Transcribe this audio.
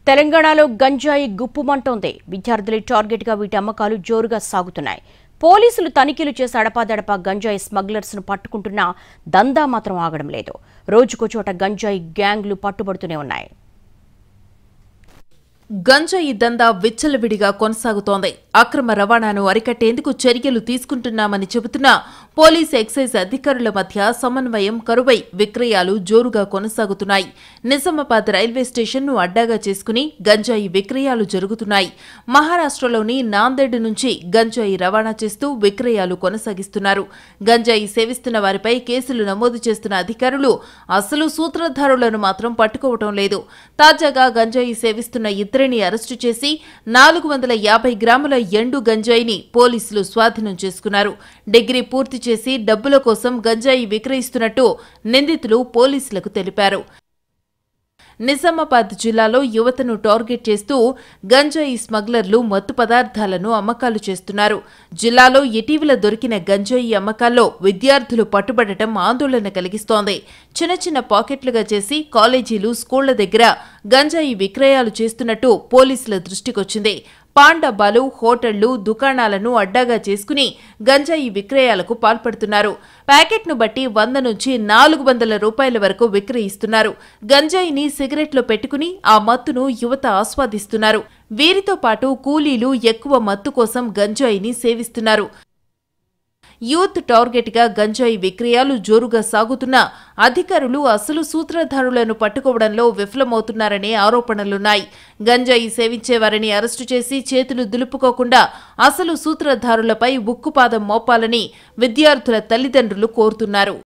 తెలంగాణలో గంజాయి గుప్పుమంటోంది. విద్యార్థులే టార్గెట్ గా వీటి అమ్మకాలు జోరుగా సాగుతున్నాయి. పోలీసులు తనిఖీలు చేసి అడపాదడపా గంజాయి స్మగ్లర్స్ ను పట్టుకుంటున్నా దందా మాత్రం ఆగడం లేదు. రోజుకో చోట గంజాయి గ్యాంగ్లు పట్టుబడుతూనే ఉన్నాయి. గంజాయి దందా విచ్చలవిడిగా కొనసాగుతోంది. అక్రమ రవాణాను అరికట్టేందుకు చర్యలు తీసుకుంటున్నామని చెబుతున్న పోలీస్ ఎక్సైజ్ అధికారుల మధ్య సమన్వయం కరువై విక్రయాలు జోరుగా కొనసాగుతున్నాయి. నిజామాబాద్ రైల్వే స్టేషన్ను అడ్డాగా చేసుకుని గంజాయి విక్రయాలు జరుగుతున్నాయి. మహారాష్ట్రలోని నాందేడ్ నుంచి గంజాయి రవాణా చేస్తూ విక్రయాలు కొనసాగిస్తున్నారు. గంజాయి సేవిస్తున్న వారిపై కేసులు నమోదు చేస్తున్న అధికారులు అసలు సూత్రధారులను మాత్రం పట్టుకోవటం లేదు. తాజాగా గంజాయి సేవిస్తున్న ఇద్దరిని అరెస్టు చేసి 450 గ్రాముల ఎండు గంజాయిని పోలీసులు స్వాధీనం చేసుకున్నారు. డిగ్రీ పూర్తి చేసి డబ్బుల కోసం గంజాయి విక్రయిస్తున్నట్టు నిందితులు పోలీసులకు తెలిపారు. నిజామాబాద్ జిల్లాలో యువతను టార్గెట్ చేస్తూ గంజాయి స్మగ్లర్లు మత్తు పదార్థాలను అమ్మకాలు చేస్తున్నారు. జిల్లాలో ఇటీవల దొరికిన గంజాయి అమ్మకాల్లో విద్యార్థులు పట్టుబడటం ఆందోళన కలిగిస్తోంది. చిన్న చిన్న పాకెట్లుగా చేసి కాలేజీలు, స్కూళ్ల దగ్గర గంజాయి విక్రయాలు చేస్తున్నట్టు పోలీసుల దృష్టికొచ్చింది. పాన్ డబ్బాలు, హోటళ్లు, దుకాణాలను అడ్డాగా చేసుకుని గంజాయి విక్రయాలకు పాల్పడుతున్నారు. ప్యాకెట్ను బట్టి 100 నుంచి 400 రూపాయల వరకు విక్రయిస్తున్నారు. గంజాయిని సిగరెట్లో పెట్టుకుని ఆ మత్తును యువత ఆస్వాదిస్తున్నారు. వీరితో పాటు కూలీలు ఎక్కువ మత్తు కోసం గంజాయిని సేవిస్తున్నారు. యూత్ టార్గెట్ గా గంజాయి విక్రయాలు జోరుగా సాగుతున్నా అధికారులు అసలు సూత్రధారులను పట్టుకోవడంలో విఫలమవుతున్నారనే ఆరోపణలున్నాయి. గంజాయి సేవించేవారిని అరెస్టు చేసి చేతులు దులుపుకోకుండా అసలు సూత్రధారులపై ఉక్కుపాదం మోపాలని విద్యార్థుల తల్లిదండ్రులు కోరుతున్నారు.